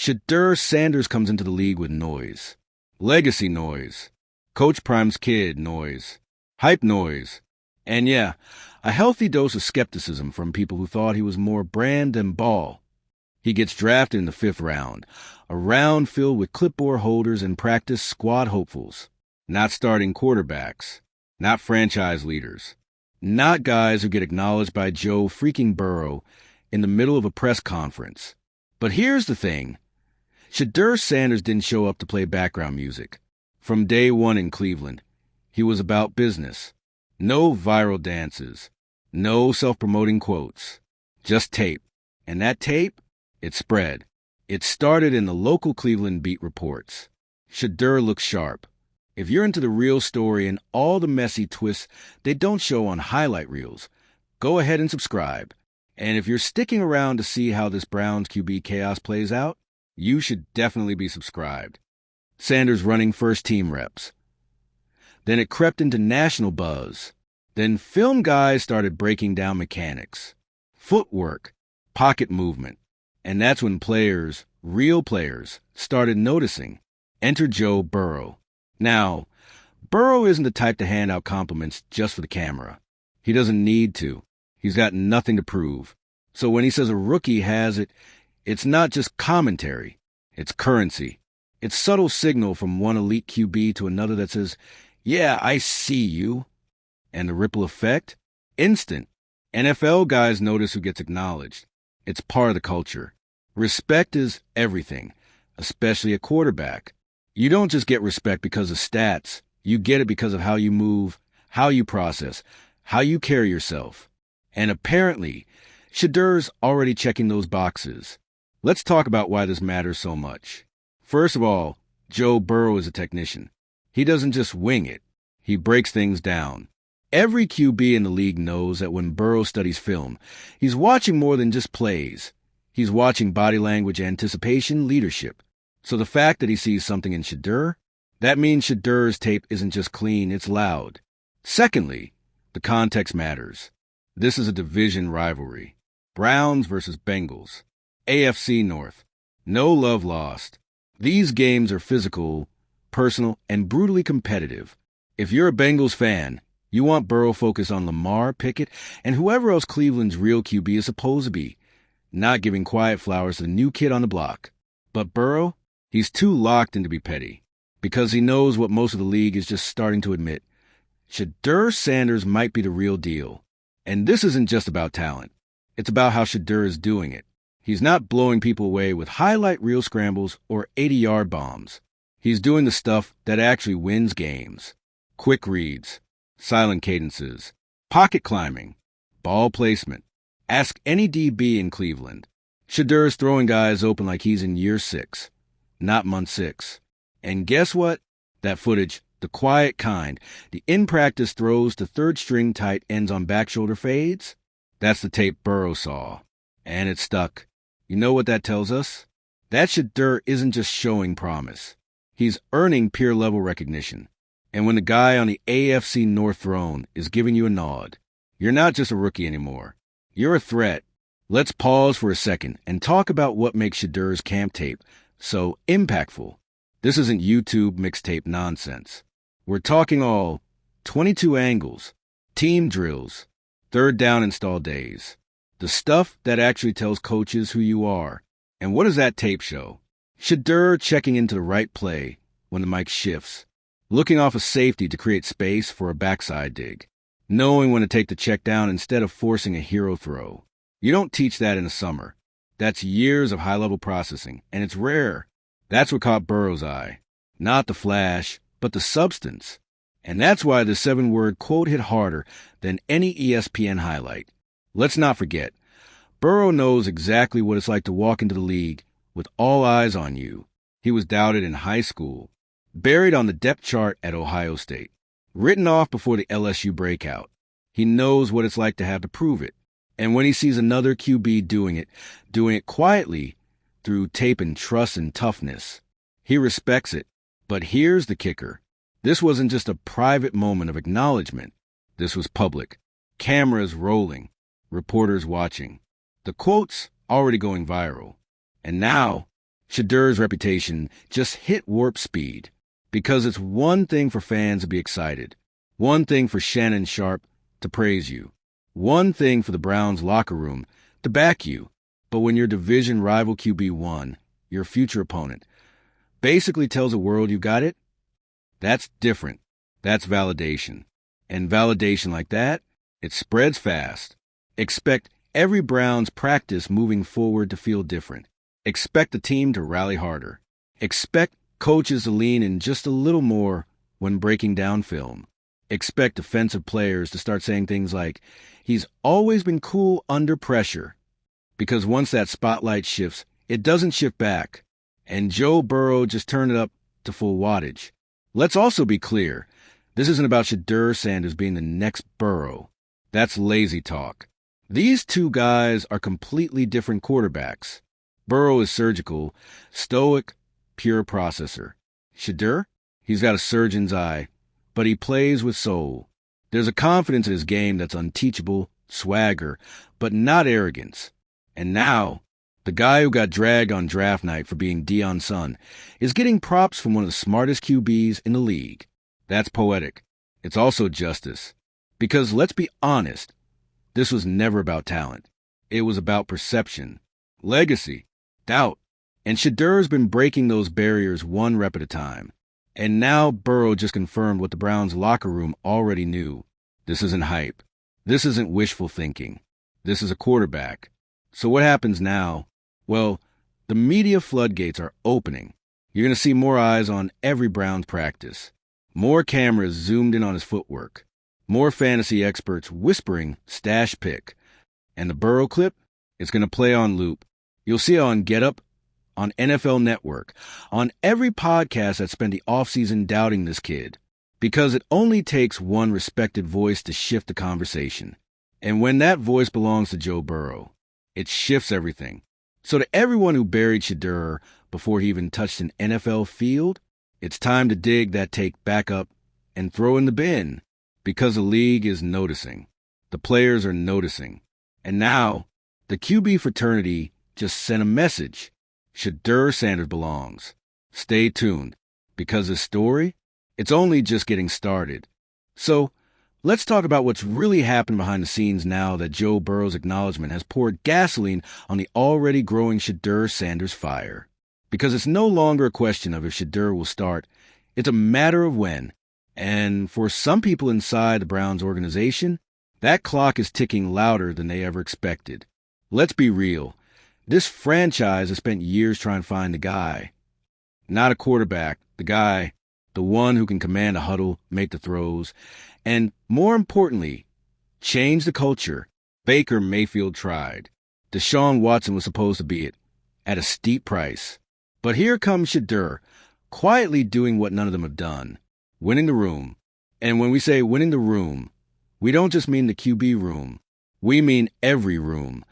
Sheduer Sanders comes into the league with noise. Legacy noise. Coach Prime's kid noise. Hype noise. And yeah, a healthy dose of skepticism from people who thought he was more brand than ball. He gets drafted in the 5th round, a round filled with clipboard holders and practice squad hopefuls. Not starting quarterbacks. Not franchise leaders. Not guys who get acknowledged by Joe freaking Burrow in the middle of a press conference. But here's the thing. Sheduer Sanders didn't show up to play background music. From day one in Cleveland, he was about business. No viral dances. No self-promoting quotes. Just tape. And that tape, it spread. It started in the local Cleveland beat reports. Sheduer looks sharp. If you're into the real story and all the messy twists they don't show on highlight reels, go ahead and subscribe. And if you're sticking around to see how this Browns QB chaos plays out, you should definitely be subscribed. Sanders running first-team reps. Then it crept into national buzz. Then film guys started breaking down mechanics, footwork, pocket movement. And that's when players, real players, started noticing. Enter Joe Burrow. Now, Burrow isn't the type to hand out compliments just for the camera. He doesn't need to. He's got nothing to prove. So when he says a rookie has it, it's not just commentary. It's currency. It's subtle signal from one elite QB to another that says, yeah, I see you. And the ripple effect? Instant. NFL guys notice who gets acknowledged. It's part of the culture. Respect is everything, especially a quarterback. You don't just get respect because of stats. You get it because of how you move, how you process, how you carry yourself. And apparently, Sheduer's already checking those boxes. Let's talk about why this matters so much. First of all, Joe Burrow is a technician. He doesn't just wing it. He breaks things down. Every QB in the league knows that when Burrow studies film, he's watching more than just plays. He's watching body language, anticipation, leadership. So the fact that he sees something in Sheduer, that means Sheduer's tape isn't just clean, it's loud. Secondly, the context matters. This is a division rivalry. Browns versus Bengals. AFC North. No love lost. These games are physical, personal, and brutally competitive. If you're a Bengals fan, you want Burrow focused on Lamar, Pickett, and whoever else Cleveland's real QB is supposed to be, not giving quiet flowers to the new kid on the block. But Burrow, he's too locked in to be petty, because he knows what most of the league is just starting to admit. Sheduer Sanders might be the real deal. And this isn't just about talent. It's about how Sheduer is doing it. He's not blowing people away with highlight reel scrambles or 80-yard bombs. He's doing the stuff that actually wins games. Quick reads, silent cadences, pocket climbing, ball placement. Ask any DB in Cleveland. Sheduer's throwing guys open like he's in year 6, not month 6. And guess what? That footage, the quiet kind, the in-practice throws to third-string tight ends on back shoulder fades, that's the tape Burrow saw. And it stuck. You know what that tells us? That Sheduer isn't just showing promise. He's earning peer-level recognition. And when the guy on the AFC North throne is giving you a nod, you're not just a rookie anymore. You're a threat. Let's pause for a second and talk about what makes Sheduer's camp tape so impactful. This isn't YouTube mixtape nonsense. We're talking all 22 angles, team drills, third down install days. The stuff that actually tells coaches who you are. And what does that tape show? Sheduer checking into the right play when the mic shifts, looking off a safety to create space for a backside dig, knowing when to take the check down instead of forcing a hero throw. You don't teach that in the summer. That's years of high-level processing, and it's rare. That's what caught Burrow's eye. Not the flash, but the substance. And that's why the 7-word quote hit harder than any ESPN highlight. Let's not forget, Burrow knows exactly what it's like to walk into the league with all eyes on you. He was doubted in high school, buried on the depth chart at Ohio State, written off before the LSU breakout. He knows what it's like to have to prove it. And when he sees another QB doing it quietly through tape and trust and toughness, he respects it. But here's the kicker. This wasn't just a private moment of acknowledgement. This was public. Cameras rolling. Reporters watching. The quotes already going viral. And now, Sheduer's reputation just hit warp speed because it's one thing for fans to be excited, one thing for Shannon Sharp to praise you, one thing for the Browns locker room to back you. But when your division rival QB1, your future opponent, basically tells the world you got it, that's different. That's validation. And validation like that, it spreads fast. Expect every Browns practice moving forward to feel different. Expect the team to rally harder. Expect coaches to lean in just a little more when breaking down film. Expect defensive players to start saying things like, he's always been cool under pressure. Because once that spotlight shifts, it doesn't shift back. And Joe Burrow just turned it up to full wattage. Let's also be clear. This isn't about Sheduer Sanders being the next Burrow. That's lazy talk. These two guys are completely different quarterbacks. Burrow is surgical, stoic, pure processor. Sheduer? He's got a surgeon's eye, but he plays with soul. There's a confidence in his game that's unteachable, swagger, but not arrogance. And now, the guy who got dragged on draft night for being Deion's son is getting props from one of the smartest QBs in the league. That's poetic. It's also justice. Because let's be honest, this was never about talent. It was about perception, legacy, doubt. And Sheduer's been breaking those barriers one rep at a time. And now Burrow just confirmed what the Browns locker room already knew. This isn't hype. This isn't wishful thinking. This is a quarterback. So what happens now? Well, the media floodgates are opening. You're going to see more eyes on every Browns practice. More cameras zoomed in on his footwork. More fantasy experts whispering stash pick. And the Burrow clip? It's going to play on loop. You'll see it on Get Up, on NFL Network, on every podcast that spent the offseason doubting this kid. Because it only takes one respected voice to shift the conversation. And when that voice belongs to Joe Burrow, it shifts everything. So to everyone who buried Sheduer before he even touched an NFL field, it's time to dig that take back up and throw in the bin. Because the league is noticing. The players are noticing. And now, the QB fraternity just sent a message. Sheduer Sanders belongs. Stay tuned. Because this story, it's only just getting started. So, let's talk about what's really happened behind the scenes now that Joe Burrow's acknowledgement has poured gasoline on the already growing Sheduer Sanders fire. Because it's no longer a question of if Sheduer will start, it's a matter of when. And for some people inside the Browns organization, that clock is ticking louder than they ever expected. Let's be real. This franchise has spent years trying to find the guy. Not a quarterback, the guy, the one who can command a huddle, make the throws, and more importantly, change the culture. Baker Mayfield tried. Deshaun Watson was supposed to be it, at a steep price. But here comes Sheduer, quietly doing what none of them have done, winning the room. And when we say winning the room, we don't just mean the QB room. We mean every room,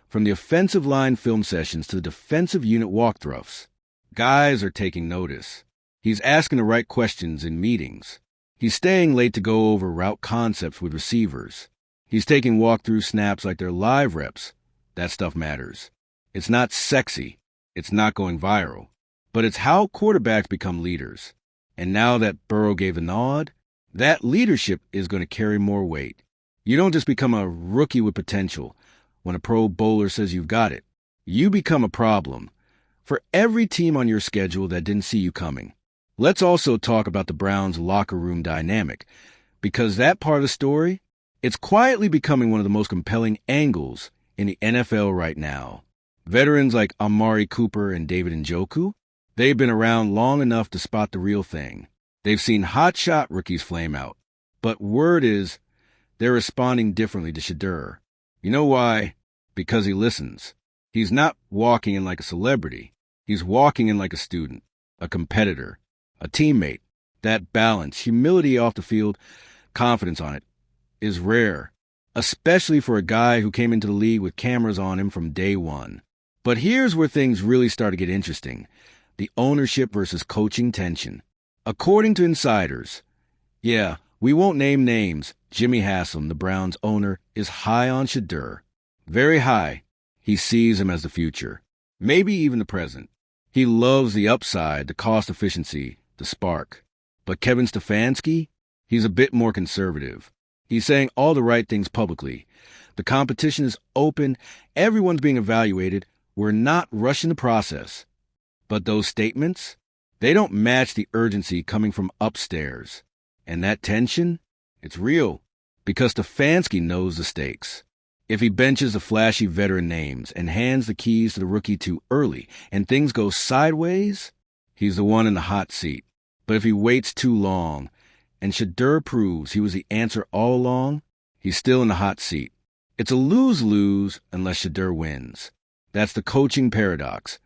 from the offensive line film sessions to the defensive unit walkthroughs. Guys are taking notice. He's asking the right questions in meetings. He's staying late to go over route concepts with receivers. He's taking walkthrough snaps like they're live reps. That stuff matters. It's not sexy. It's not going viral. But it's how quarterbacks become leaders. And now that Burrow gave the nod, that leadership is going to carry more weight. You don't just become a rookie with potential when a pro bowler says you've got it. You become a problem for every team on your schedule that didn't see you coming. Let's also talk about the Browns' locker room dynamic, because that part of the story, it's quietly becoming one of the most compelling angles in the NFL right now. Veterans like Amari Cooper and David Njoku, they've been around long enough to spot the real thing. They've seen hotshot rookies flame out. But word is, they're responding differently to Sheduer. You know why? Because he listens. He's not walking in like a celebrity. He's walking in like a student, a competitor, a teammate. That balance, humility off the field, confidence on it, is rare, especially for a guy who came into the league with cameras on him from day one. But here's where things really start to get interesting. The ownership versus coaching tension. According to insiders, yeah, we won't name names, Jimmy Haslam, the Browns owner, is high on Sheduer. Very high. He sees him as the future. Maybe even the present. He loves the upside, the cost efficiency, the spark. But Kevin Stefanski, he's a bit more conservative. He's saying all the right things publicly. The competition is open. Everyone's being evaluated. We're not rushing the process. But those statements, they don't match the urgency coming from upstairs. And that tension, it's real. Because Stefanski knows the stakes. If he benches the flashy veteran names and hands the keys to the rookie too early and things go sideways, he's the one in the hot seat. But if he waits too long and Sheduer proves he was the answer all along, he's still in the hot seat. It's a lose-lose unless Sheduer wins. That's the coaching paradox.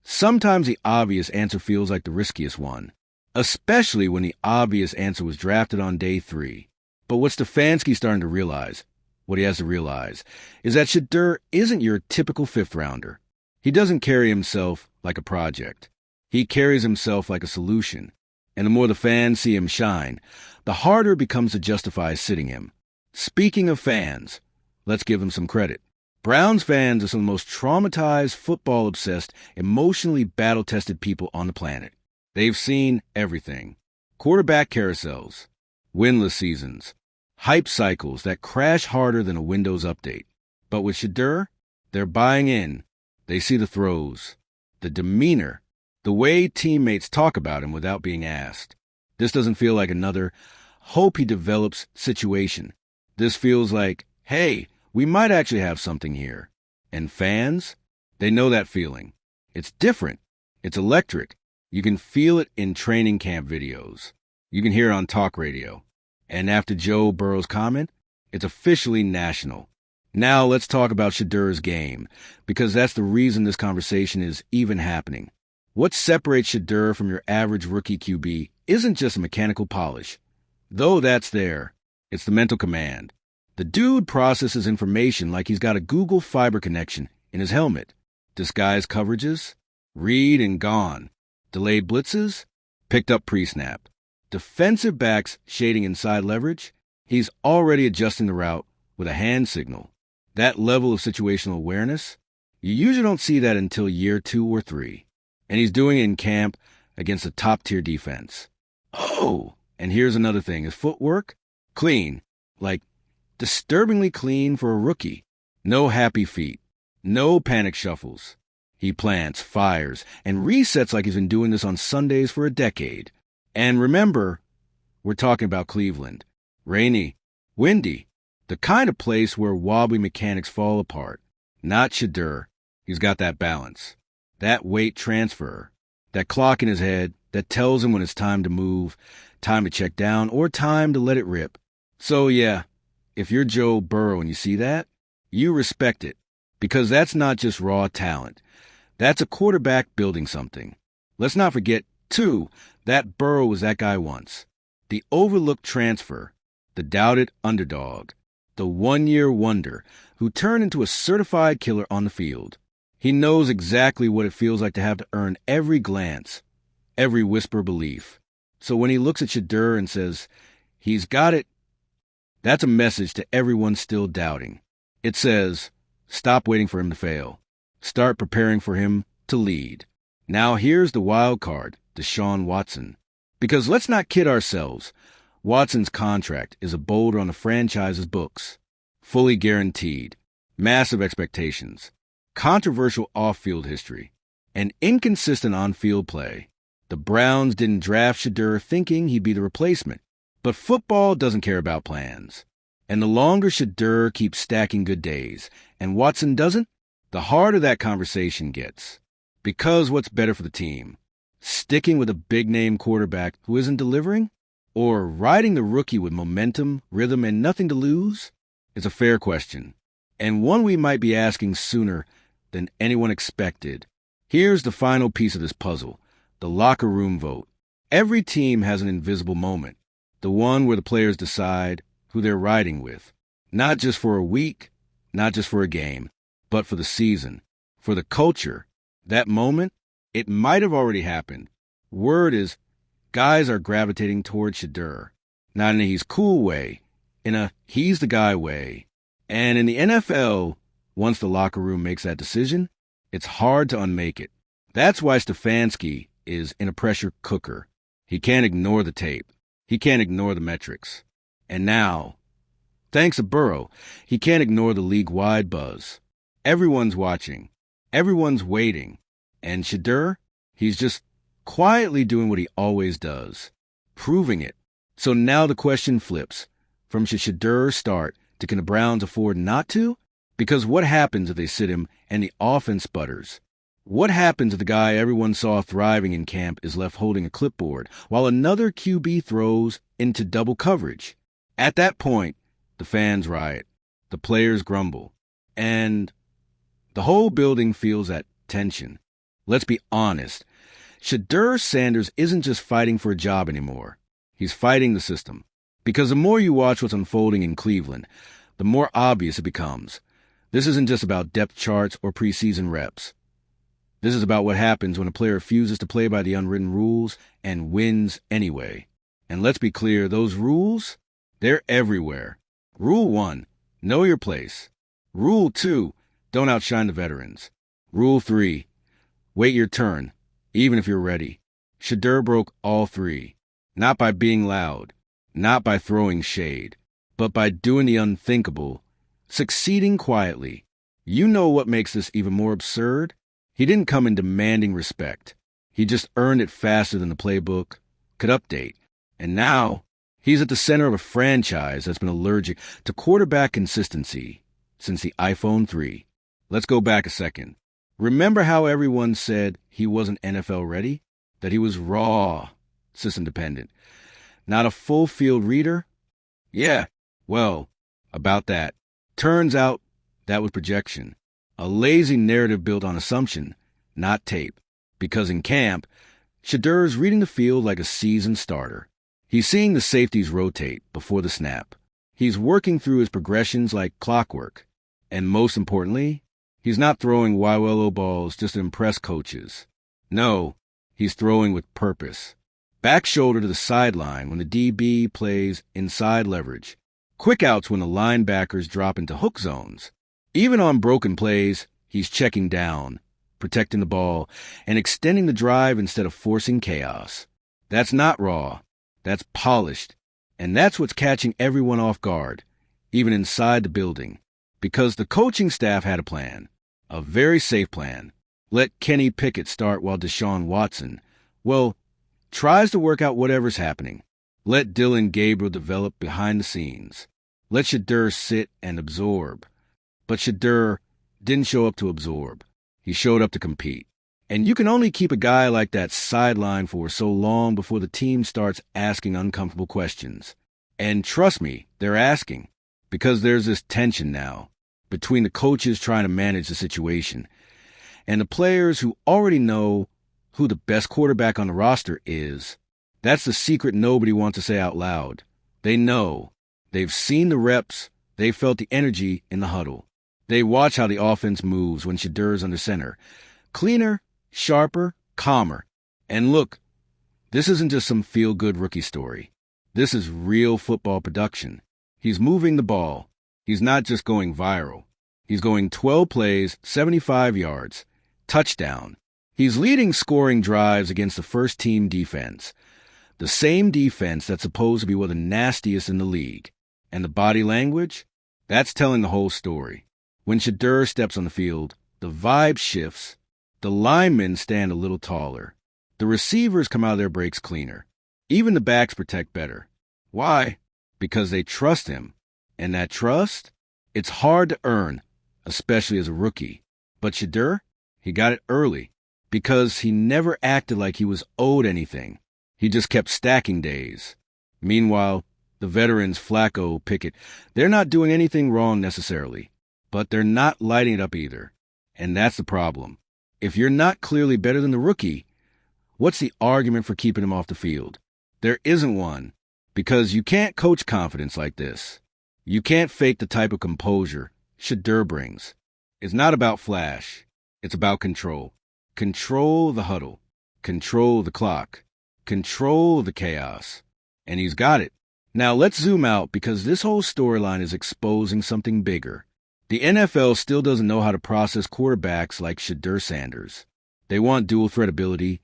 Sometimes the obvious answer feels like the riskiest one, especially when the obvious answer was drafted on day 3. But what Stefanski's starting to realize, what he has to realize, is that Sheduer isn't your typical fifth-rounder. He doesn't carry himself like a project. He carries himself like a solution. And the more the fans see him shine, the harder it becomes to justify sitting him. Speaking of fans, let's give him some credit. Browns fans are some of the most traumatized, football-obsessed, emotionally battle-tested people on the planet. They've seen everything. Quarterback carousels, winless seasons, hype cycles that crash harder than a Windows update. But with Sheduer, they're buying in. They see the throws, the demeanor, the way teammates talk about him without being asked. This doesn't feel like another hope he develops situation. This feels like, hey, we might actually have something here. And fans, they know that feeling. It's different. It's electric. You can feel it in training camp videos. You can hear it on talk radio. And after Joe Burrow's comment, it's officially national. Now let's talk about Sheduer's game, because that's the reason this conversation is even happening. What separates Sheduer from your average rookie QB isn't just mechanical polish. Though that's there, it's the mental command. The dude processes information like he's got a Google Fiber connection in his helmet. Disguised coverages, read and gone. Delayed blitzes, picked up pre-snap. Defensive backs shading inside leverage, he's already adjusting the route with a hand signal. That level of situational awareness, you usually don't see that until year 2 or 3. And he's doing it in camp against a top-tier defense. Oh, and here's another thing. His footwork, clean. Like, disturbingly clean for a rookie. No happy feet. No panic shuffles. He plants, fires, and resets like he's been doing this on Sundays for a decade. And remember, we're talking about Cleveland. Rainy, windy, the kind of place where wobbly mechanics fall apart. Not Sheduer. He's got that balance. That weight transfer, that clock in his head that tells him when it's time to move, time to check down, or time to let it rip. So yeah, if you're Joe Burrow and you see that, you respect it, because that's not just raw talent. That's a quarterback building something. Let's not forget, too, that Burrow was that guy once. The overlooked transfer, the doubted underdog, the one-year wonder who turned into a certified killer on the field. He knows exactly what it feels like to have to earn every glance, every whisper of belief. So when he looks at Sheduer and says, he's got it, that's a message to everyone still doubting. It says, stop waiting for him to fail. Start preparing for him to lead. Now here's the wild card, Deshaun Watson. Because let's not kid ourselves. Watson's contract is a boulder on the franchise's books. Fully guaranteed. Massive expectations. Controversial off-field history, and inconsistent on-field play. The Browns didn't draft Sheduer thinking he'd be the replacement, but football doesn't care about plans. And the longer Sheduer keeps stacking good days, and Watson doesn't, the harder that conversation gets. Because what's better for the team? Sticking with a big-name quarterback who isn't delivering? Or riding the rookie with momentum, rhythm, and nothing to lose? It's a fair question, and one we might be asking sooner than anyone expected. Here's the final piece of this puzzle, the locker room vote. Every team has an invisible moment, the one where the players decide who they're riding with. Not just for a week, not just for a game, but for the season, for the culture. That moment, it might have already happened. Word is, guys are gravitating toward Sheduer. Not in a he's cool way, in a he's the guy way. And in the NFL, once the locker room makes that decision, it's hard to unmake it. That's why Stefanski is in a pressure cooker. He can't ignore the tape. He can't ignore the metrics. And now, thanks to Burrow, he can't ignore the league-wide buzz. Everyone's watching. Everyone's waiting. And Sheduer, he's just quietly doing what he always does, proving it. So now the question flips. From should Sheduer start to can the Browns afford not to? Because what happens if they sit him and the offense sputters? What happens if the guy everyone saw thriving in camp is left holding a clipboard while another QB throws into double coverage? At that point, the fans riot, the players grumble, and the whole building feels that tension. Let's be honest. Sheduer Sanders isn't just fighting for a job anymore. He's fighting the system. Because the more you watch what's unfolding in Cleveland, the more obvious it becomes. This isn't just about depth charts or preseason reps. This is about what happens when a player refuses to play by the unwritten rules and wins anyway. And let's be clear, those rules, they're everywhere. Rule 1, know your place. Rule 2, don't outshine the veterans. Rule 3, wait your turn, even if you're ready. Sheduer broke all 3, not by being loud, not by throwing shade, but by doing the unthinkable, succeeding quietly. You know what makes this even more absurd? He didn't come in demanding respect. He just earned it faster than the playbook could update. And now, he's at the center of a franchise that's been allergic to quarterback consistency since the iPhone 3. Let's go back a second. Remember how everyone said he wasn't NFL ready? That he was raw, system-dependent, not a full-field reader? Yeah, well, about that. Turns out that was projection. A lazy narrative built on assumption, not tape. Because in camp, Sheduer's reading the field like a seasoned starter. He's seeing the safeties rotate before the snap. He's working through his progressions like clockwork. And most importantly, he's not throwing YWLO balls just to impress coaches. No, he's throwing with purpose. Back shoulder to the sideline when the DB plays inside leverage. Quick outs when the linebackers drop into hook zones. Even on broken plays, he's checking down, protecting the ball, and extending the drive instead of forcing chaos. That's not raw. That's polished. And that's what's catching everyone off guard, even inside the building. Because the coaching staff had a plan. A very safe plan. Let Kenny Pickett start while Deshaun Watson, well, tries to work out whatever's happening. Let Dillon Gabriel develop behind the scenes. Let Sheduer sit and absorb. But Sheduer didn't show up to absorb. He showed up to compete. And you can only keep a guy like that sidelined for so long before the team starts asking uncomfortable questions. And trust me, they're asking. Because there's this tension now between the coaches trying to manage the situation and the players who already know who the best quarterback on the roster is. That's the secret nobody wants to say out loud. They know. They've seen the reps. They felt the energy in the huddle. They watch how the offense moves when Sheduer's under center. Cleaner, sharper, calmer. And look, this isn't just some feel-good rookie story. This is real football production. He's moving the ball. He's not just going viral. He's going 12 plays, 75 yards, touchdown. He's leading scoring drives against the first-team defense. The same defense that's supposed to be one of the nastiest in the league. And the body language? That's telling the whole story. When Sheduer steps on the field, the vibe shifts. The linemen stand a little taller. The receivers come out of their breaks cleaner. Even the backs protect better. Why? Because they trust him. And that trust? It's hard to earn, especially as a rookie. But Sheduer, he got it early. Because he never acted like he was owed anything. He just kept stacking days. Meanwhile, the veterans Flacco, Pickett, they're not doing anything wrong necessarily. But they're not lighting it up either. And that's the problem. If you're not clearly better than the rookie, what's the argument for keeping him off the field? There isn't one. Because you can't coach confidence like this. You can't fake the type of composure Sheduer brings. It's not about flash. It's about control. Control the huddle. Control the clock. Control the chaos. And he's got it. Now let's zoom out because this whole storyline is exposing something bigger. The NFL still doesn't know how to process quarterbacks like Sheduer Sanders. They want dual threat ability,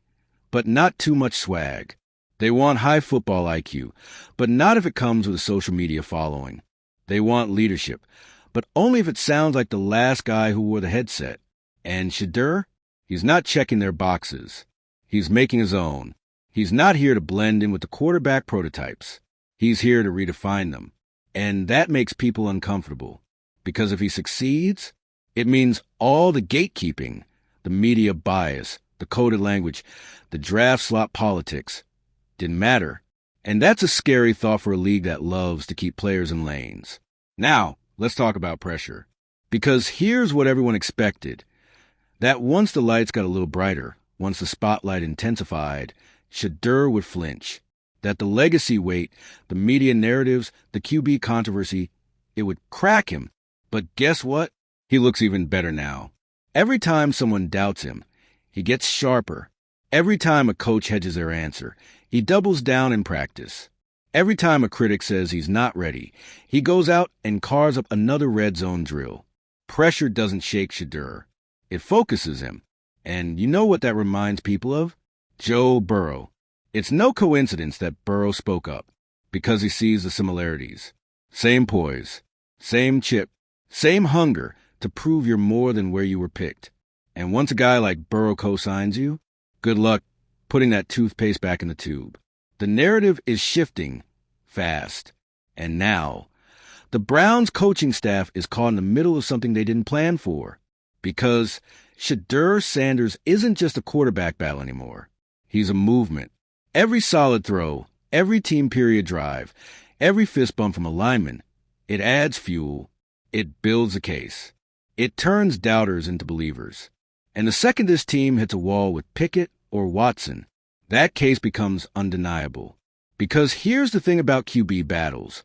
but not too much swag. They want high football IQ, but not if it comes with a social media following. They want leadership, but only if it sounds like the last guy who wore the headset. And Sheduer, he's not checking their boxes. He's making his own. He's not here to blend in with the quarterback prototypes. He's here to redefine them. And that makes people uncomfortable. Because if he succeeds, it means all the gatekeeping, the media bias, the coded language, the draft slot politics, didn't matter. And that's a scary thought for a league that loves to keep players in lanes. Now, let's talk about pressure. Because here's what everyone expected. That once the lights got a little brighter, once the spotlight intensified, Sheduer would flinch. That the legacy weight, the media narratives, the QB controversy, it would crack him. But guess what? He looks even better now. Every time someone doubts him, he gets sharper. Every time a coach hedges their answer, he doubles down in practice. Every time a critic says he's not ready, he goes out and carves up another red zone drill. Pressure doesn't shake Sheduer. It focuses him. And you know what that reminds people of? Joe Burrow. It's no coincidence that Burrow spoke up, because he sees the similarities. Same poise, same chip, same hunger to prove you're more than where you were picked. And once a guy like Burrow co-signs you, good luck putting that toothpaste back in the tube. The narrative is shifting fast. And now, the Browns coaching staff is caught in the middle of something they didn't plan for. Because Sheduer-Sanders isn't just a quarterback battle anymore. He's a movement. Every solid throw, every team period drive, every fist bump from a lineman, it adds fuel. It builds a case. It turns doubters into believers. And the second this team hits a wall with Pickett or Watson, that case becomes undeniable. Because here's the thing about QB battles.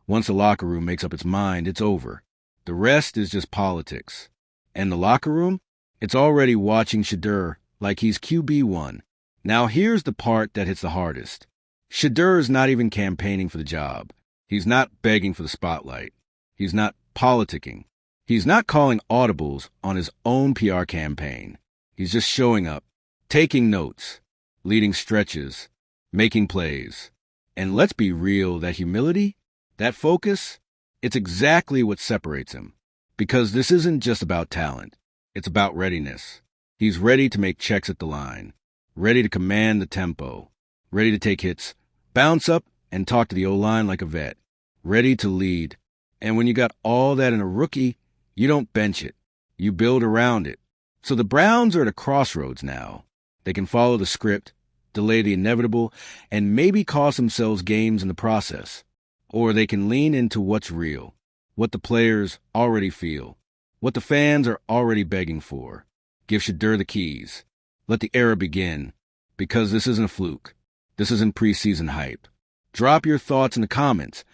Once the locker room makes up its mind, it's over. The rest is just politics. And the locker room? It's already watching Sheduer like he's QB1. Now here's the part that hits the hardest. Sheduer is not even campaigning for the job. He's not begging for the spotlight. He's not politicking. He's not calling audibles on his own PR campaign. He's just showing up, taking notes, leading stretches, making plays. And let's be real, that humility, that focus, it's exactly what separates him. Because this isn't just about talent. It's about readiness. He's ready to make checks at the line, ready to command the tempo, ready to take hits, bounce up and talk to the O-line like a vet, ready to lead. And when you got all that in a rookie, you don't bench it. You build around it. So the Browns are at a crossroads now. They can follow the script, delay the inevitable, and maybe cost themselves games in the process. Or they can lean into what's real, what the players already feel, what the fans are already begging for. Give Sheduer the keys. Let the era begin. Because this isn't a fluke. This isn't preseason hype. Drop your thoughts in the comments.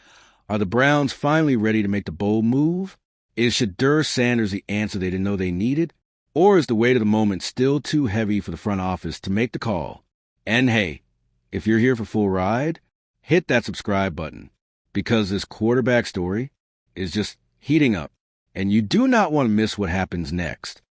Are the Browns finally ready to make the bold move? Is Sheduer-Sanders the answer they didn't know they needed? Or is the weight of the moment still too heavy for the front office to make the call? And hey, if you're here for full ride, hit that subscribe button. Because this quarterback story is just heating up. And you do not want to miss what happens next.